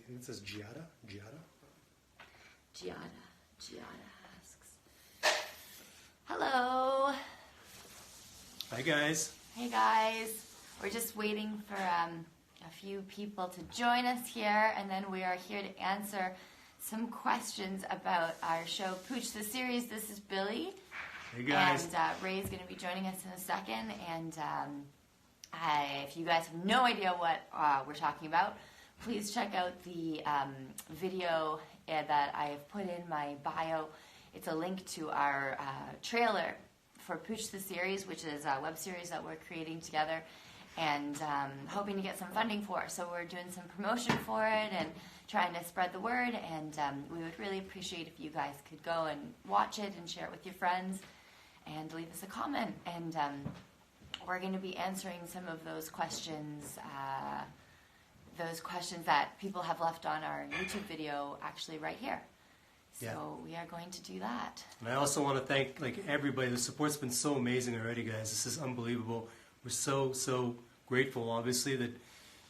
think it says Giada. Giada asks. Hello. Hi guys. Hey guys. We're just waiting for a few people to join us here, and then we are here to answer some questions about our show, Pooched the series. This is Billy. Hey guys. And Ray's going to be joining us in a second. And if you guys have no idea what we're talking about, please check out the video that I have put in my bio. It's a link to our trailer for Pooched the series, which is a web series that we're creating together and hoping to get some funding for. So we're doing some promotion for it and trying to spread the word. And we would really appreciate if you guys could go and watch it and share it with your friends and leave us a comment. And we're going to be answering some of those questions that people have left on our YouTube video actually right here. So we are going to do that. And I also want to thank everybody. The support's been so amazing already, guys. This is unbelievable. We're so grateful, obviously, that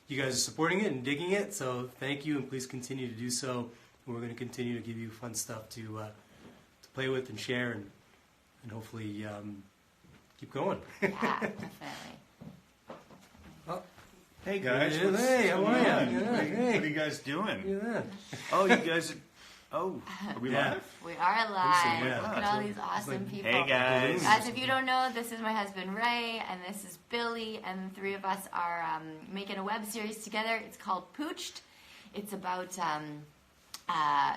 you guys are supporting it and digging it. So thank you, and please continue to do so. We're going to continue to give you fun stuff to play with and share, and hopefully keep going. Yeah, definitely. Oh. Hey guys. Hey, how are you? Hey. What are you guys doing? Yeah. Oh, you guys are we live? We are live. Yeah. Look at all these awesome people. Hey guys. Guys, if you don't know, this is my husband Ray, and this is Billy, and the three of us are making a web series together. It's called Pooched. It's about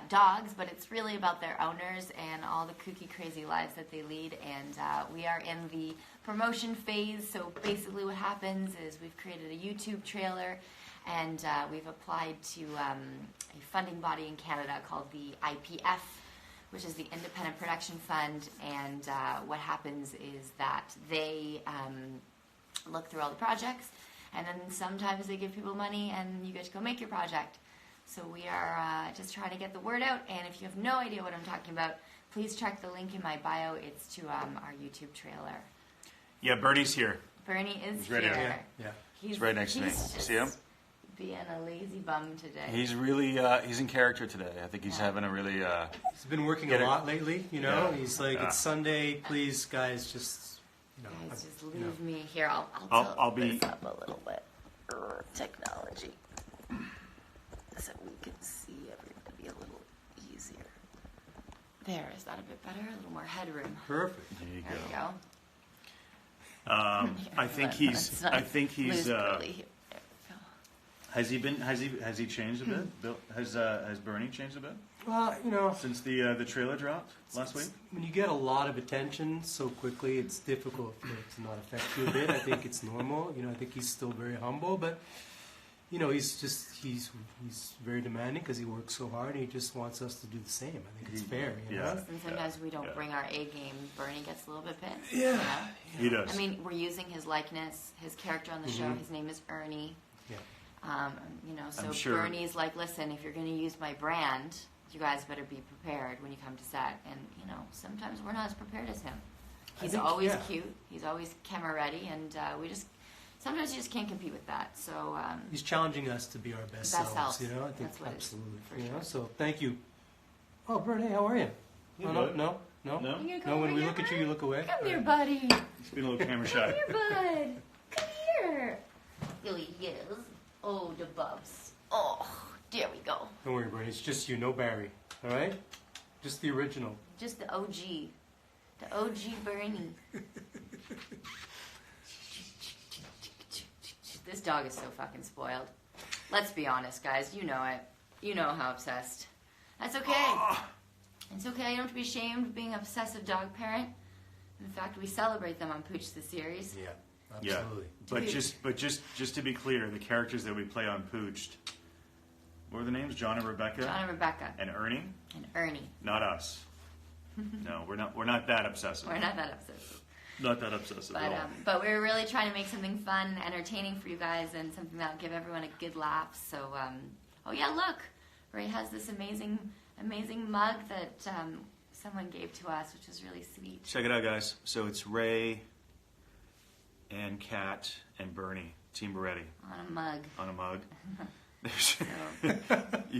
dogs, but it's really about their owners and all the kooky, crazy lives that they lead. And we are in the promotion phase. So basically what happens is we've created a YouTube trailer, and we've applied to a funding body in Canada called the IPF, which is the Independent Production Fund. And what happens is that they look through all the projects, and then sometimes they give people money and you get to go make your project. So we are just trying to get the word out, and if you have no idea what I'm talking about, please check the link in my bio. It's to our YouTube trailer. Yeah, Bernie's here. Bernie is He's right here. here. Yeah. He's right next to me. See him? Being a lazy bum today. He's really he's in character today. I think he's having a really He's been working a lot lately, you know. Yeah. He's like, it's Sunday, please, guys, just, Guys, just leave me here. I'll tilt be- this up a little bit. Technology. So we can see everybody a little easier. There, is that a bit better? A little more headroom. Perfect. There you There we go. go. I think he's Lose Curly here. There we go. has he changed a bit? Bill, has Bernie changed a bit Well, since the trailer dropped last week? when you get a lot of attention so quickly, it's difficult for it to not affect you a bit. I think it's normal. I think he's still very humble, but he's very demanding because he works so hard, and he just wants us to do the same. I think it's fair. Yeah. And sometimes we don't bring our A game. Bernie gets a little bit pissed. Yeah. He does. I mean, we're using his likeness, his character on the show. His name is Ernie. Yeah. So I'm sure- Bernie's like, listen, if you're going to use my brand, you guys better be prepared when you come to set. And, sometimes we're not as prepared as him. He's always cute. He's always camera ready. And sometimes you just can't compete with that. So He's challenging us to be our best selves. selves. I think That's what it is, absolutely. for sure. So thank you. Oh, Bert, hey, how are you? You No. good? No. You gonna come No, when over we here, look at you, bud? you look away. Come here, buddy. He's been a little camera Come shy. here, bud. Come here. Here he is. Oh, the bubs. Oh, there we go. Don't worry, Bernie. It's just you, no Barry. All right? Just the original. Just the OG. The OG Bernie. This dog is so fucking spoiled. Let's be honest, guys. You know it. You know how obsessed. That's okay. It's okay. You don't have to be ashamed of being an obsessive dog parent. In fact, we celebrate them on Pooched the series. Yeah, Yeah, absolutely. but just to be clear, the characters that we play on Pooched, what were the names? John and Rebecca. John and Rebecca. And Ernie. And Ernie. Not us. No, we're not that obsessive. We're not that obsessive. Not that obsessive at all. But we're really trying to make something fun, entertaining for you guys, and something that'll give everyone a good laugh. So, oh yeah, look, Ray has this amazing mug that someone gave to us, which was really sweet. Check it out, guys. So it's Ray and Kat and Bernie, Team Beretti. On a mug. On a mug. So,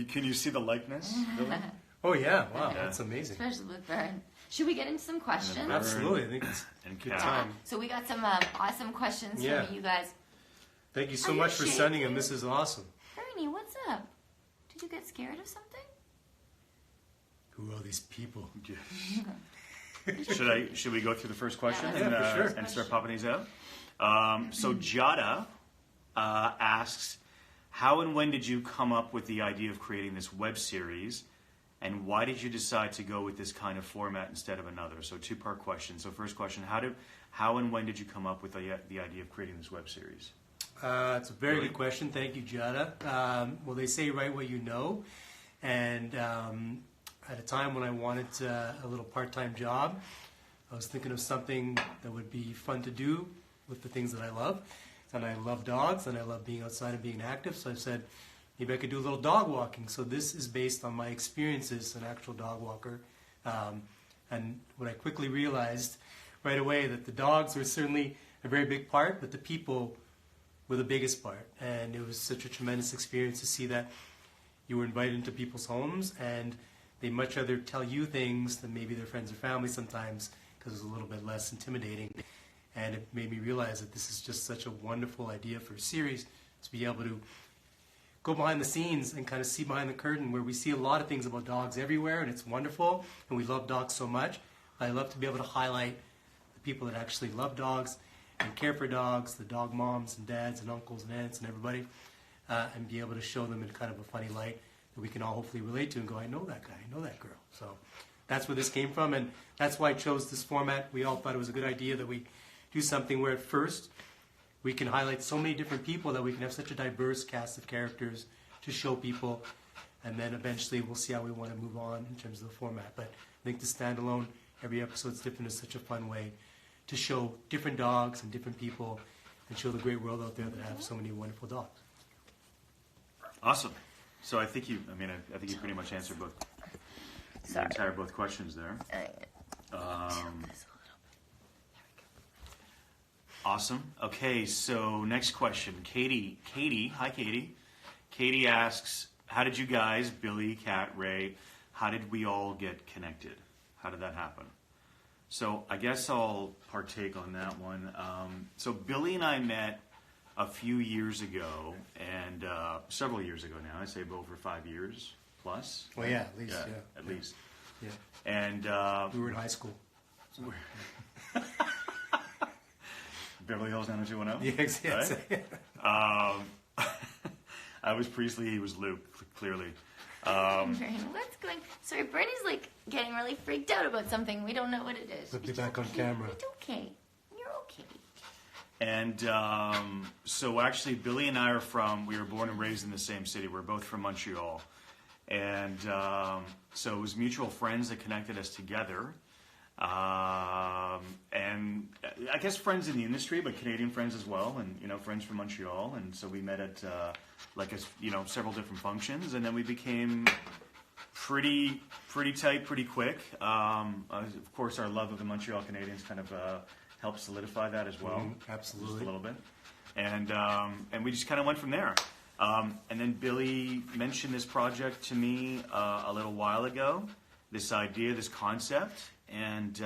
Can you see the likeness? Billy? Oh yeah, wow, Yeah. that's amazing. Especially with Vern. Should we get into some questions? Absolutely, I think it's And a good Kat. time. So we got some awesome questions Yeah. from you guys. Thank you so Are you much for sending them. shaking? This is awesome. Bernie, what's up? Did you get scared of something? Who are these people? Should we go through the first question Yeah, and, for sure. and start popping these out? So Jada asks, how and when did you come up with the idea of creating this web series, and why did you decide to go with this kind of format instead of another? So two-part question. So first question, how and when did you come up with the idea of creating this web series? It's a very good question. Thank you, Jada. Well, they say write what you know. And at a time when I wanted a little part-time job, I was thinking of something that would be fun to do with the things that I love. And I love dogs, and I love being outside and being active. So I said, maybe I could do a little dog walking. So this is based on my experiences as an actual dog walker. And what I quickly realized right away that the dogs were certainly a very big part, but the people were the biggest part. And it was such a tremendous experience to see that you were invited into people's homes, and they much rather tell you things than maybe their friends or family sometimes, because it's a little bit less intimidating. And it made me realize that this is just such a wonderful idea for a series, to be able to go behind the scenes and kind of see behind the curtain, where we see a lot of things about dogs everywhere, and it's wonderful, and we love dogs so much. I love to be able to highlight the people that actually love dogs and care for dogs, the dog moms and dads and uncles and aunts and everybody, and be able to show them in kind of a funny light that we can all hopefully relate to and go, I know that guy, I know that girl. So that's where this came from, and that's why I chose this format. We all thought it was a good idea that we do something where at first we can highlight so many different people, that we can have such a diverse cast of characters to show people, and then eventually we'll see how we want to move on in terms of the format. But I think the standalone, every episode's different, is such a fun way to show different dogs and different people, and show the great world out there that have so many wonderful dogs. Awesome. So I think you pretty much answered both questions there. Awesome. Okay, so next question. Katie, hi Katie. Katie asks, how did you guys, Billy, Kat, Ray, how did we all get connected? How did that happen? So I guess I'll partake on that one. So Billy and I met a few years ago, and several years ago now. I'd say over 5 years plus. Well, yeah, at least, yeah. At least. Yeah. And We were in high school. So. Beverly Hills 90210? Yes. Right? I was Priestley, he was Luke, clearly. What's going? Sorry, Bernie's like getting really freaked out about something. We don't know what it is. Put me back on camera. It's okay. You're okay. And so actually, Billy and I we were born and raised in the same city. We're both from Montreal. And so it was mutual friends that connected us together. And I guess friends in the industry, but Canadian friends as well, and friends from Montreal. And so we met at several different functions, and then we became pretty tight, pretty quick. Of course, our love of the Montreal Canadiens kind of helped solidify that as well. Absolutely, just a little bit, and we just kind of went from there. And then Billy mentioned this project to me a little while ago. This idea, this concept. And,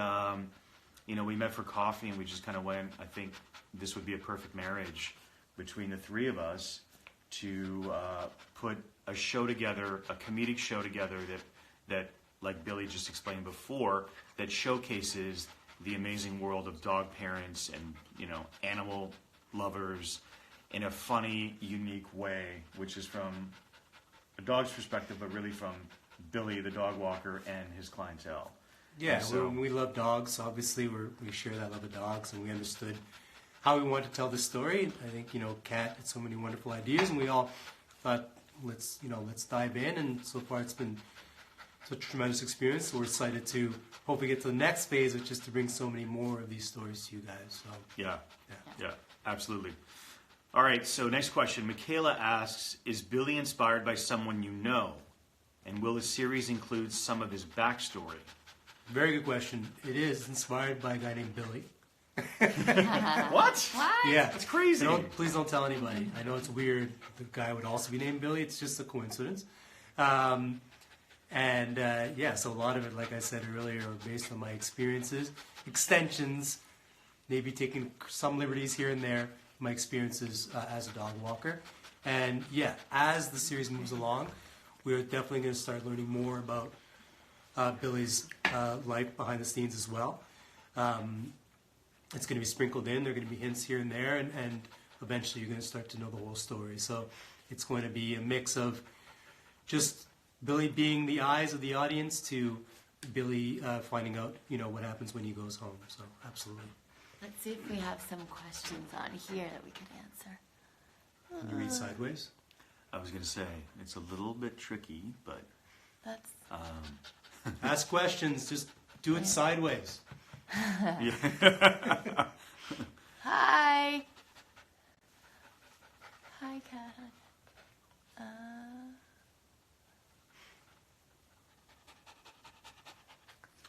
we met for coffee, and we just kind of went, I think this would be a perfect marriage between the three of us to put a show together, a comedic show together that, like Billy just explained before, that showcases the amazing world of dog parents and, animal lovers in a funny, unique way, which is from a dog's perspective, but really from Billy, the dog walker, and his clientele. Yeah, so, we love dogs. Obviously, we share that love of dogs, and we understood how we wanted to tell this story. I think Kat had so many wonderful ideas, and we all thought, let's dive in. And so far, it's been such a tremendous experience. So we're excited to hopefully get to the next phase, which is to bring so many more of these stories to you guys. So yeah, absolutely. All right. So next question, Michaela asks, is Billy inspired by someone you know, and will the series include some of his backstory? Very good question. It is inspired by a guy named Billy. What? Yeah. That's crazy. Please don't tell anybody. I know it's weird. The guy would also be named Billy. It's just a coincidence. So a lot of it, like I said earlier, are based on my experiences, extensions, maybe taking some liberties here and there, my experiences as a dog walker. And yeah, as the series moves along, we're definitely going to start learning more about Billy's life behind the scenes as well. It's going to be sprinkled in. There are going to be hints here and there, and eventually you're going to start to know the whole story. So it's going to be a mix of just Billy being the eyes of the audience to Billy finding out, what happens when he goes home. So absolutely. Let's see if we have some questions on here that we could answer. Can you read sideways? I was going to say, it's a little bit tricky, but... That's... Ask questions. Just do it sideways. Yeah. Hi. Hi, Kat.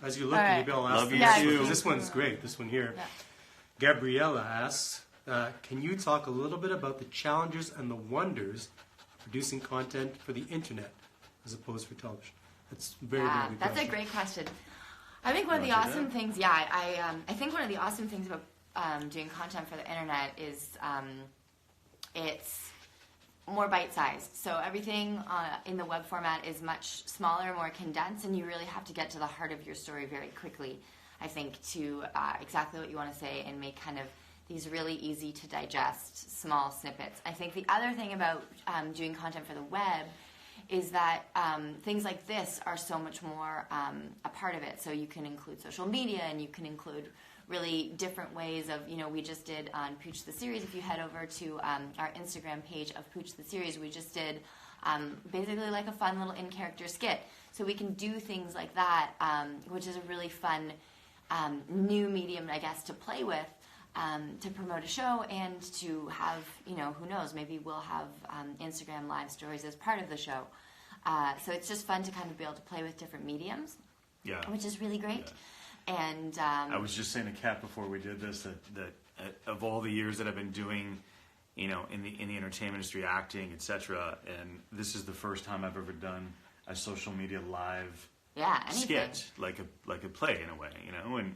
As you look, All right. maybe I'll ask Love you you too. too. This one's great. This one here. Yeah. Gabriella asks, can you talk a little bit about the challenges and the wonders of producing content for the internet as opposed for television? That's a very good That's question. a great question. I think one of the Roger awesome that. things, I think one of the awesome things about doing content for the internet is it's more bite-sized. So everything in the web format is much smaller, more condensed, and you really have to get to the heart of your story very quickly, I think, to exactly what you want to say and make kind of these really easy to digest small snippets. I think the other thing about doing content for the web is that things like this are so much more a part of it. So you can include social media, and you can include really different ways of, we just did on Pooched the series. If you head over to our Instagram page of Pooched the series, we just did basically like a fun little in-character skit. So we can do things like that, which is a really fun new medium, I guess, to play with. To promote a show and to have, who knows, maybe we'll have Instagram live stories as part of the show. So it's just fun to kind of be able to play with different mediums, which is really great. Yeah. And I was just saying to Kat before we did this that of all the years that I've been doing, in the entertainment industry, acting, etc., and this is the first time I've ever done a social media live anything. skit, like a play in a way,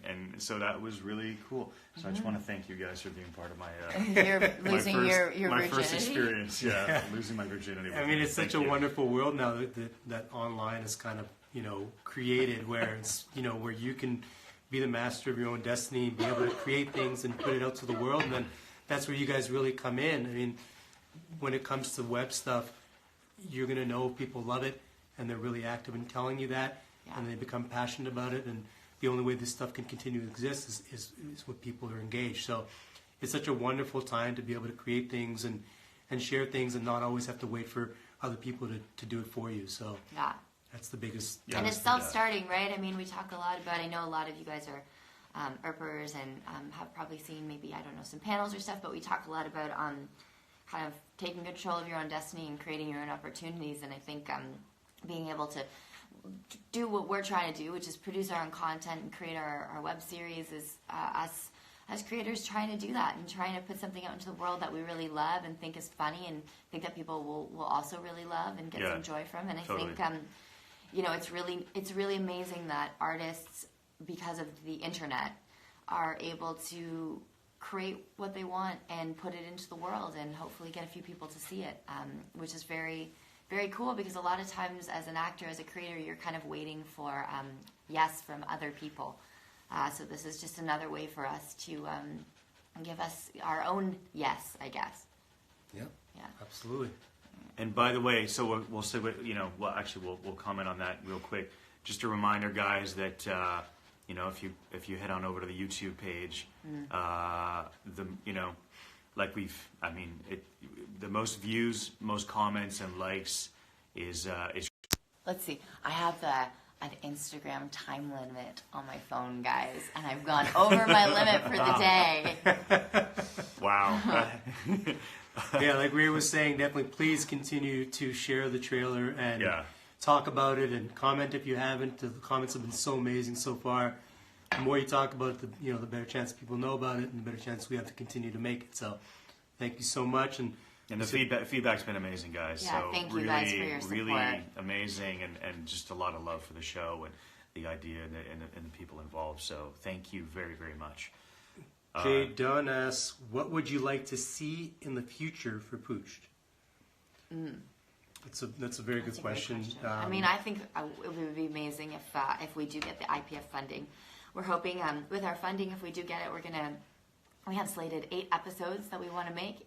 and so that was really cool. So I just want to thank you guys for being part of my You're losing your my virginity. first experience, losing my virginity. I mean, it's such a wonderful world now that online is kind of, created where it's, where you can be the master of your own destiny, be able to create things and put it out to the world. And then that's where you guys really come in. I mean, when it comes to web stuff, you're going to know if people love it and they're really active in telling you that, and they become passionate about it. And the only way this stuff can continue to exist is when people are engaged. So it's such a wonderful time to be able to create things and share things and not always have to wait for other people to do it for you. So that's the biggest. And it's self-starting, right? I mean, we talk a lot about, I know a lot of you guys are ERPers and have probably seen maybe, some panels or stuff, but we talk a lot about kind of taking control of your own destiny and creating your own opportunities. And I think being able to do what we're trying to do, which is produce our own content and create our web series, is us as creators trying to do that and trying to put something out into the world that we really love and think is funny and think that people will also really love and get some joy from. And I think it's really amazing that artists, because of the internet, are able to create what they want and put it into the world and hopefully get a few people to see it, which is very, very cool, because a lot of times as an actor, as a creator, you're kind of waiting for yes from other people. So this is just another way for us to give us our own yes, I guess. Yeah, absolutely. And by the way, so we'll say, we'll comment on that real quick. Just a reminder, guys, that if you head on over to the YouTube page, the most views, most comments, and likes is. Let's see. I have an Instagram time limit on my phone, guys, and I've gone over my limit for the day. Wow. Yeah, like Ray was saying, definitely please continue to share the trailer and talk about it and comment if you haven't. The comments have been so amazing so far. The more you talk about it, the better chance people know about it and the better chance we have to continue to make it. So thank you so much. And And the feedback's been amazing, guys. Yeah, so thank you really, guys for your support. really amazing, and just a lot of love for the show and the idea and the people involved. So thank you very, very much. Jay Dunn asks, what would you like to see in the future for Pooched? That's a very good question. I mean, I think it would be amazing if we do get the IPF funding. We're hoping with our funding, if we do get it, we have slated 8 episodes that we want to make,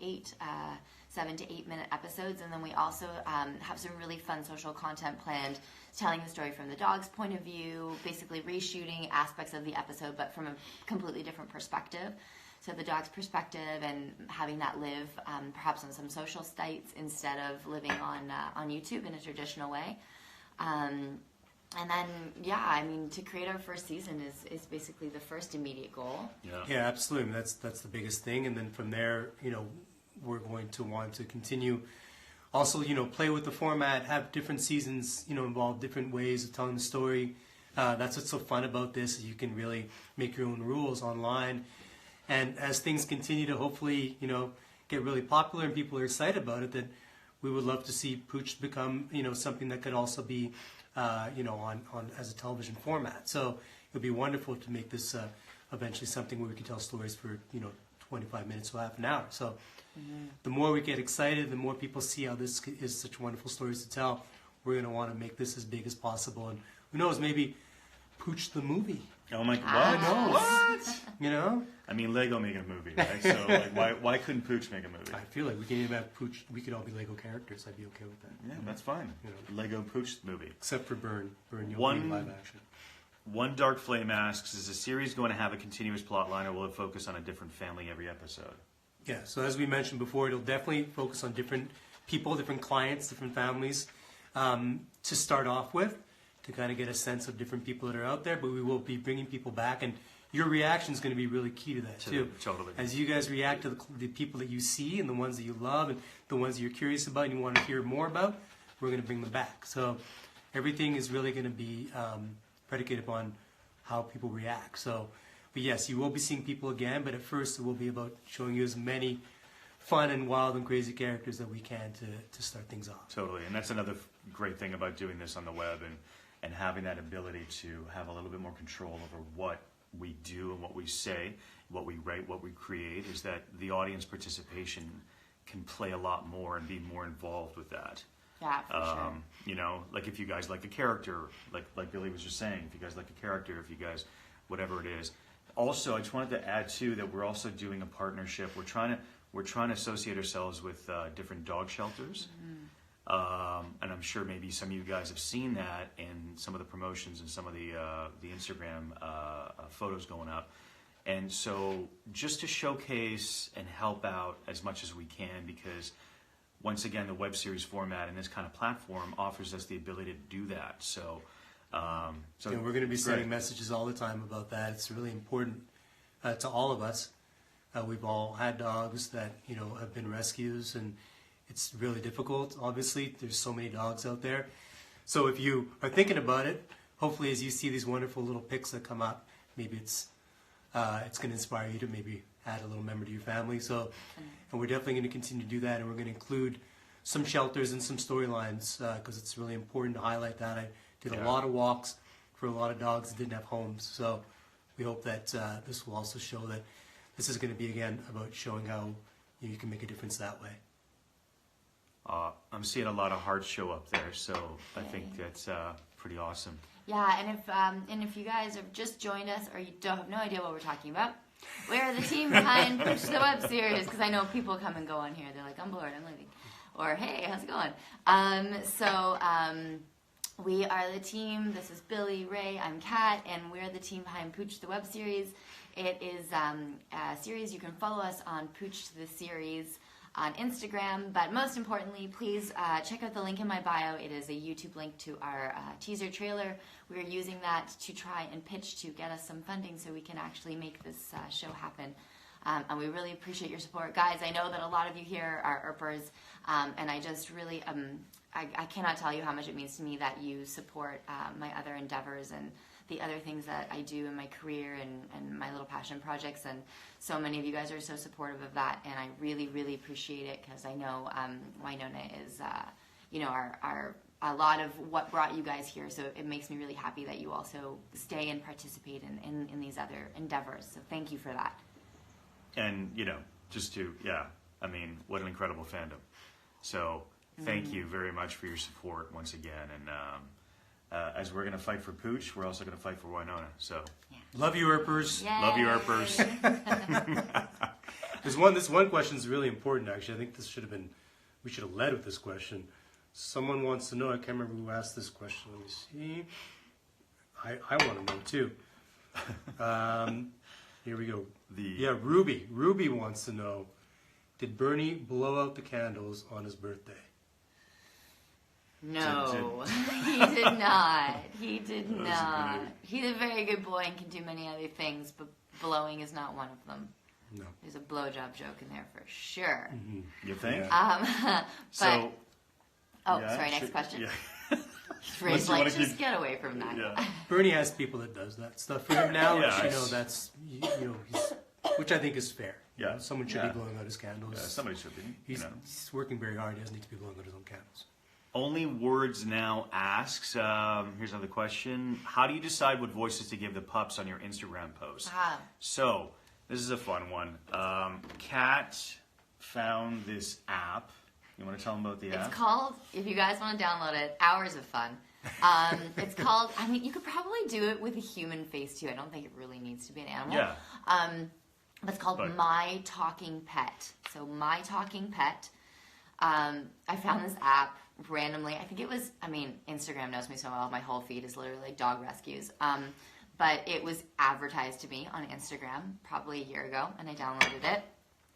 7 to 8 minute episodes, and then we also have some really fun social content planned, telling the story from the dog's point of view, basically reshooting aspects of the episode, but from a completely different perspective. So the dog's perspective, and having that live perhaps on some social sites instead of living on YouTube in a traditional way. And then, yeah, I mean, to create our first season is basically the first immediate goal. Yeah, absolutely. That's the biggest thing. And then from there, we're going to want to continue. Also, play with the format, have different seasons, involve different ways of telling the story. That's what's so fun about this. Is you can really make your own rules online. And as things continue to hopefully, get really popular and people are excited about it, that we would love to see Pooched become, something that could also be, on as a television format. So it would be wonderful to make this eventually something where we can tell stories for, 25 minutes or half an hour. So the more we get excited, the more people see how this is such wonderful stories to tell. We're going to want to make this as big as possible. And who knows, maybe Pooched the movie. Oh my God! What? What? I mean, Lego making a movie, right? So why couldn't Pooched make a movie? I feel like we can even have Pooched. We could all be Lego characters. I'd be okay with that. Yeah, that's fine. Lego Pooched movie. Except for Burn. You'll be live action. One Dark Flame asks, is the series going to have a continuous plot line, or will it focus on a different family every episode? Yeah, so as we mentioned before, it'll definitely focus on different people, different clients, different families to start off with, to kind of get a sense of different people that are out there, but we will be bringing people back, and your reaction is going to be really key to that too. Totally. As you guys react to the people that you see and the ones that you love and the ones that you're curious about and you want to hear more about, we're going to bring them back. So everything is really going to be predicated upon how people react. So, but yes, you will be seeing people again, but at first it will be about showing you as many fun and wild and crazy characters that we can to start things off. Totally, and that's another great thing about doing this on the web and having that ability to have a little bit more control over what we do and what we say, what we write, what we create, is that the audience participation can play a lot more and be more involved with that. Yeah, for sure. Like if you guys like a character, like Billy was just saying, if you guys like a character, if you guys, whatever it is. Also, I just wanted to add too that we're also doing a partnership. We're trying to associate ourselves with different dog shelters. And I'm sure maybe some of you guys have seen that in some of the promotions and some of the Instagram photos going up. And so just to showcase and help out as much as we can, because once again, the web series format and this kind of platform offers us the ability to do that. So we're going to be sending messages all the time about that. It's really important to all of us. We've all had dogs that have been rescues, and it's really difficult. Obviously, there's so many dogs out there. So if you are thinking about it, hopefully, as you see these wonderful little pics that come up, maybe it's going to inspire you to maybe add a little member to your family. So, and we're definitely going to continue to do that, and we're going to include some shelters and some storylines because it's really important to highlight that. I did a lot of walks for a lot of dogs that didn't have homes. So we hope that this will also show that this is going to be, again, about showing how you can make a difference that way. I'm seeing a lot of hearts show up there, so I think that's pretty awesome. Yeah, and if you guys have just joined us or you don't have no idea what we're talking about, we're the team behind Pooched the web series, because I know people come and go on here. They're like, I'm bored, I'm leaving. Or, hey, how's it going? We are the team. This is Billy, Ray, I'm Kat, and we're the team behind Pooched the web series. It is a series. You can follow us on Pooched the series on Instagram, but most importantly, please check out the link in my bio. It is a YouTube link to our teaser trailer. We're using that to try and pitch to get us some funding so we can actually make this show happen. And we really appreciate your support. Guys, I know that a lot of you here are Earpers, and I just really, I cannot tell you how much it means to me that you support my other endeavors and the other things that I do in my career and my little passion projects. And so many of you guys are so supportive of that, and I really, really appreciate it, because I know Winona is, a lot of what brought you guys here. So it makes me really happy that you also stay and participate in these other endeavors. So thank you for that. And, what an incredible fandom. So thank you very much for your support once again. And as we're going to fight for Pooched, we're also going to fight for Winona. So Love you, Erpers. Yay. love you, Erpers. This one question is really important, actually. I think we should have led with this question. Someone wants to know, I can't remember who asked this question. Let me see. I want to know too. Here we go. Ruby. Ruby wants to know, did Bernie blow out the candles on his birthday? No, he did not. He did not. He's a very good boy and can do many other things, but blowing is not one of them. No. There's a blowjob joke in there for sure. Mm-hmm. You think? Next question. Yeah. Ray's like, just get away from that. Yeah. Bernie has people that does that stuff for him now, Yeah, which that's which I think is fair. Yeah. Someone should be blowing out his candles. Yeah, somebody should be. He's working very hard. He doesn't need to be blowing out his own candles. Only Words Now asks, here's another question. How do you decide what voices to give the pups on your Instagram posts? So, this is a fun one. Kat found this app. You want to tell them about the app? It's called, if you guys want to download it, Hours of Fun. It's called, you could probably do it with a human face too. I don't think it really needs to be an animal. Yeah. But it's called My Talking Pet. So My Talking Pet. I found this app randomly. I think it was, Instagram knows me so well. My whole feed is literally like dog rescues. But it was advertised to me on Instagram probably a year ago, and I downloaded it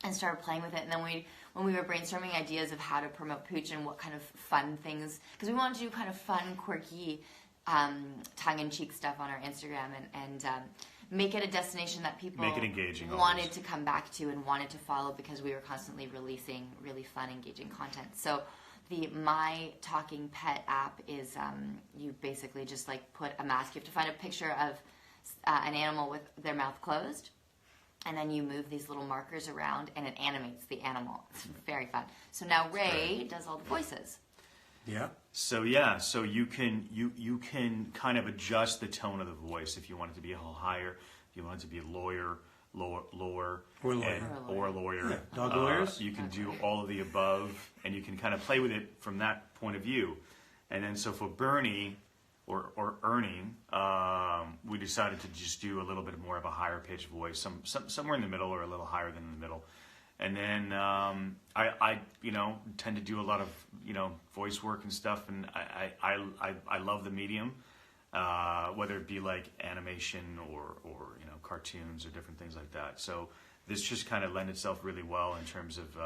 and started playing with it. And then when we were brainstorming ideas of how to promote Pooched and what kind of fun things, because we wanted to do kind of fun, quirky, tongue-in-cheek stuff on our Instagram and make it a destination that people Make it engaging, wanted to come back to and wanted to follow, because we were constantly releasing really fun, engaging content. So the My Talking Pet app is you basically just put a mask. You have to find a picture of an animal with their mouth closed, and then you move these little markers around, and it animates the animal. It's very fun. So now Ray does all the voices. Yeah. So you can kind of adjust the tone of the voice if you want it to be a little higher, if you want it to be lower, Or lawyer. Yeah, dog lawyers. You can do all of the above, and you can kind of play with it from that point of view. And then so for Bernie or Ernie, we decided to just do a little bit more of a higher pitched voice, somewhere in the middle or a little higher than in the middle. And then I tend to do a lot of voice work and stuff, and I love the medium, whether it be like animation or cartoons or different things like that. So this just kind of lend itself really well in terms of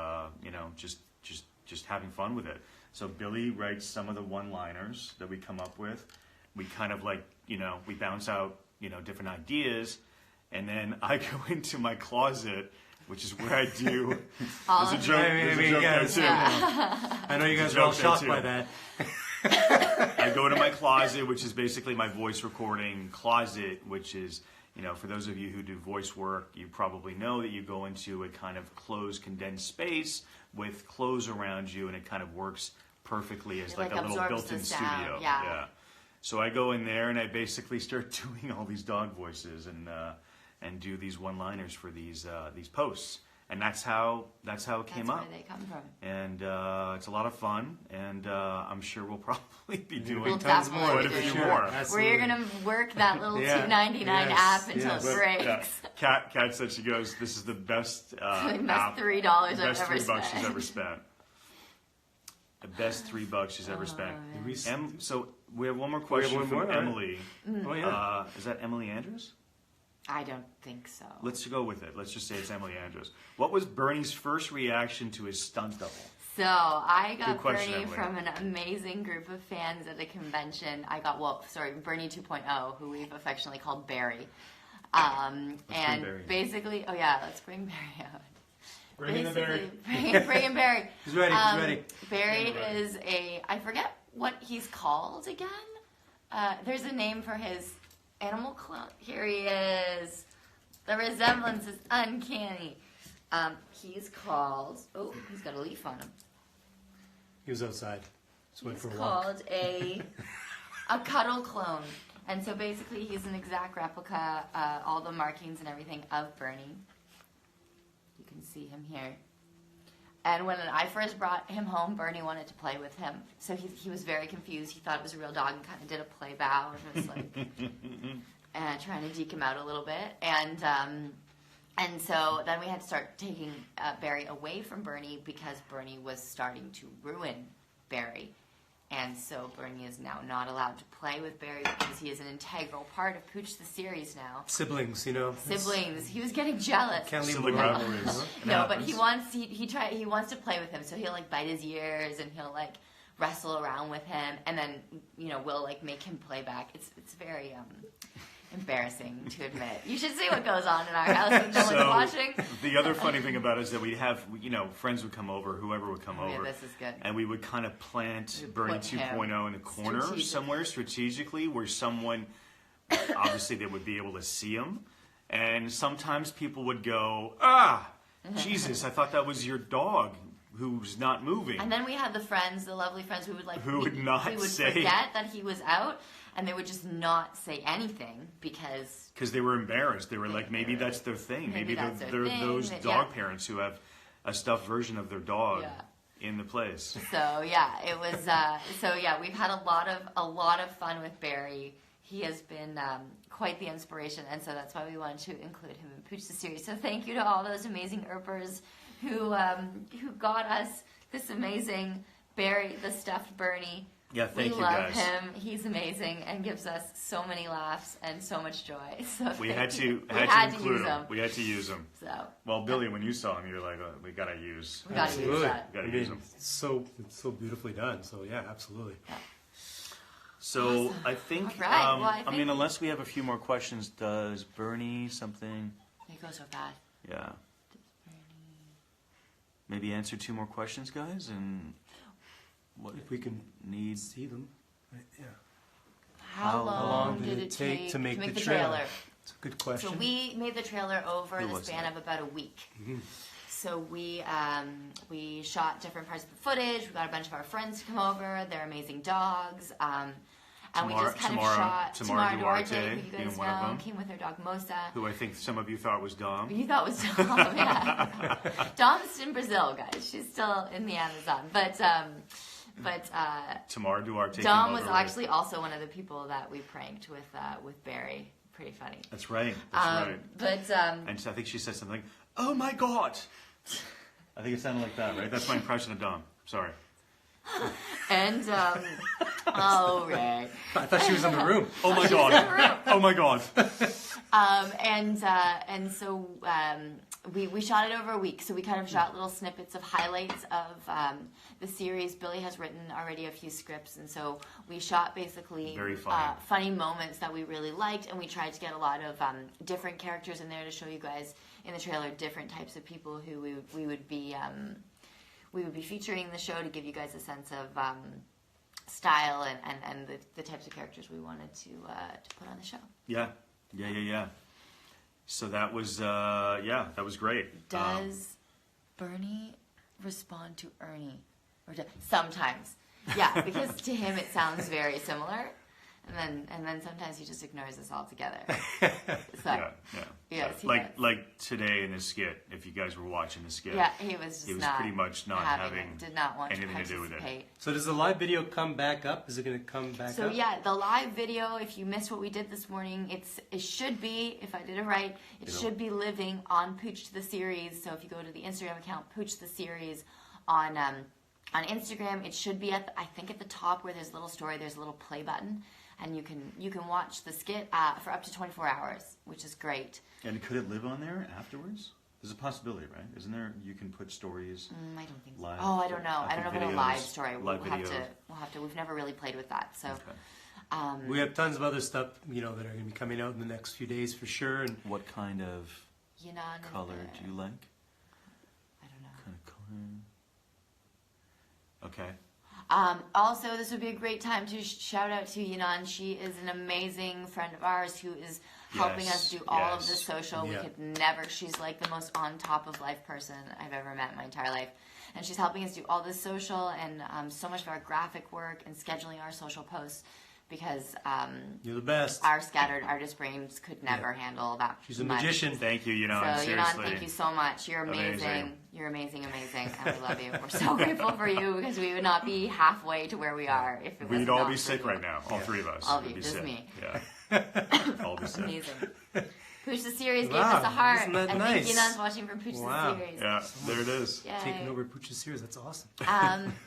just having fun with it. So Billy writes some of the one-liners that we come up with. We kind of we bounce out different ideas, and then I go into my closet, which is where I do. There's a joke. There too. I know you guys are all shocked by that. I go to my closet, which is basically my voice recording closet, which is, for those of you who do voice work, you probably know that you go into a kind of closed, condensed space with clothes around you, and it kind of works perfectly as like a little built-in studio. Yeah. So I go in there and I basically start doing all these dog voices and do these one-liners for these posts, and that's how it came up. That's where they come from. And it's a lot of fun, and I'm sure we'll probably be doing We'll tons more, quite a definitely few do. more. We're gonna work that little $2.99 app until it breaks. Yeah. Kat said she goes, "This is the best The best app, $3 the best I've ever $3 spent. she's ever spent." The best $3 she's ever spent. So we have one more question from Emily. Oh yeah. Is that Emily Andrews? I don't think so. Let's go with it. Let's just say it's Emily Andrews. What was Bernie's first reaction to his stunt double? So I got Good question, Bernie Emily. from an amazing group of fans at a convention. Bernie 2.0, who we've affectionately called Barry. Let's and bring Barry. basically, let's bring Barry out. Bring in the Barry. Bring in Barry. He's ready. He's ready. Barry is I forget what he's called again. There's a name for his animal clone. Here he is. The resemblance is uncanny. He's called. Oh, he's got a leaf on him. He was outside. Just went He's for a walk. called a cuddle clone, and so basically he's an exact replica, all the markings and everything of Bernie. You can see him here. And when I first brought him home, Bernie wanted to play with him. So he was very confused. He thought it was a real dog and kind of did a play bow and was like trying to deke him out a little bit. And so then we had to start taking Barry away from Bernie because Bernie was starting to ruin Barry. And so Bernie is now not allowed to play with Barry because he is an integral part of Pooched the series now. Siblings, you know. Siblings. He was getting jealous. Can't leave Sibling them alone. rivalries. No, but he wants to play with him, so he'll like bite his ears and he'll like wrestle around with him, and then we'll like make him play back. It's very embarrassing to admit. You should see what goes on in our house when no one's watching. The other funny thing about it is that we'd have, friends would come over, whoever would come over. This is good. And we would kind of plant We'd Bernie put him 2.0 in a corner somewhere strategically where someone, obviously they would be able to see him. And sometimes people would go, Jesus, I thought that was your dog who's not moving. And then we had the lovely friends who would like... Who would not we would say... forget that he was out, and they would just not say anything because they were embarrassed. They were like, maybe that's their thing. Maybe that's their they're thing. those dog parents who have a stuffed version of their dog in the place. So yeah, it was. We've had a lot of fun with Barry. He has been quite the inspiration, and so that's why we wanted to include him in Pooched the series. So thank you to all those amazing Erpers who got us this amazing Barry, the stuffed Bernie. Yeah, thank you love guys. him. He's amazing and gives us so many laughs and so much joy. So We had to include him. We had to use him. So Well, Billy, when you saw him, you were like, oh, we gotta use. we got to use Absolutely. that. Gotta I use mean, him. it's so beautifully done. So yeah, absolutely. So Awesome. I think, All right. Well, I I mean, think- unless we have a few more questions, does Bernie something? It goes so fast. Yeah. Maybe answer 2 more questions, guys, and what If we can need. see them. Right, yeah. How long did it take to make the trailer? trailer? It's a good question. So we made the trailer over Who the was span that? of about a week. So we shot different parts of the footage. We got a bunch of our friends to come over. They're amazing dogs. And we just kind of shot Tamara Duarte, Duarte, who you being guys one of know, them. came with her dog Mosa. Who I think some of you thought was Dom. You thought was Dom, yeah. Dom's in Brazil, guys. She's still in the Amazon. But Tamara Duarte. Dom came was over. actually also one of the people that we pranked with Barry. Pretty funny. That's right. That's right. But And I think she said something like, "Oh my God!" I think it sounded like that, right? That's my impression of Dom. Sorry. and oh right. I thought she was in the room. Oh my God! Oh my God! And so we shot it over a week. So we kind of shot little snippets of highlights of the series. Billy has written already a few scripts, and so we shot basically Very funny. funny moments that we really liked, and we tried to get a lot of different characters in there to show you guys in the trailer different types of people who we would be featuring in the show to give you guys a sense of style and the types of characters we wanted to put on the show. Yeah. So that was that was great. Does Bernie respond to Ernie? Sometimes. Yeah, because to him it sounds very similar. And then sometimes he just ignores us altogether. So, yes, like today in the skit, if you guys were watching the skit. Yeah, he was just pretty much not having did not want anything to to do with it. participate. So does the live video come back up? Is it going to come back up? So yeah, the live video, if you missed what we did this morning, it should be, if I did it right, it should be living on Pooched the series. So if you go to the Instagram account, Pooched the series on Instagram, it should be I think at the top where there's a little story, there's a little play button. And you can watch the skit for up to 24 hours, which is great. And could it live on there afterwards? There's a possibility, right? Isn't there? You can put stories. I don't think so. Live, Oh, I don't know. I don't know about a live story. Live We'll videos. have to. We've never really played with that. So, Okay. We have tons of other stuff, that are going to be coming out in the next few days for sure. And What kind of color do you like? I don't know. Kind of color. Okay. Also, this would be a great time to shout out to Yinan. She is an amazing friend of ours who is helping us do all of the social. Yeah. We could never, she's like the most on top of life person I've ever met in my entire life. And she's helping us do all this social and so much of our graphic work and scheduling our social posts because You're the best. our scattered artist brains could never handle that. She's a much. magician. Thank you, So, seriously. Yinan, thank you so much. You're amazing. Amazing. You're amazing, and we love you. We're so grateful for you because we would not be halfway to where we are if it was We'd all not be for sick you. right now, all three of us. All of would you, be just sick. me. Yeah. All be sick. Amazing. Pooch the series gave Wow, us a heart. isn't that I nice? think Yinan's watching from Pooch Wow. the series. Yeah, there it is. Yay. Taking over Pooched series. That's awesome.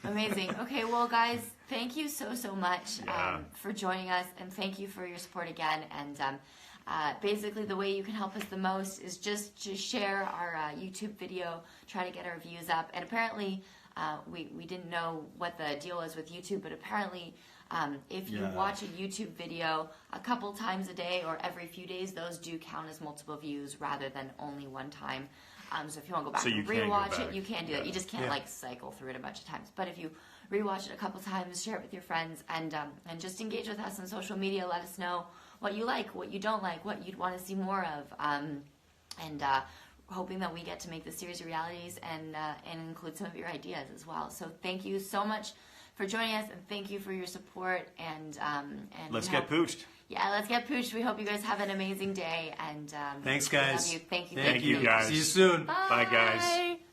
Amazing. Okay, well, guys, thank you so much Yeah. for joining us, and thank you for your support again. And basically, the way you can help us the most is just to share our YouTube video, try to get our views up. And apparently, we didn't know what the deal was with YouTube, but apparently, if you watch a YouTube video a couple times a day or every few days, those do count as multiple views rather than only one time. So if you want to go back So you and can go rewatch back. it, you can do it. You just can't like cycle through it a bunch of times. But if you rewatch it a couple times, share it with your friends, and just engage with us on social media. Let us know what you like, what you don't like, what you'd want to see more of, and hoping that we get to make the series realities and include some of your ideas as well. So thank you so much for joining us, and thank you for your support. And Let's we get hope- pooched. Yeah, let's get pooched. We hope you guys have an amazing day. And Thanks, we guys. love you. Thank you. Thank you, guys. See you soon. Bye, guys. Bye.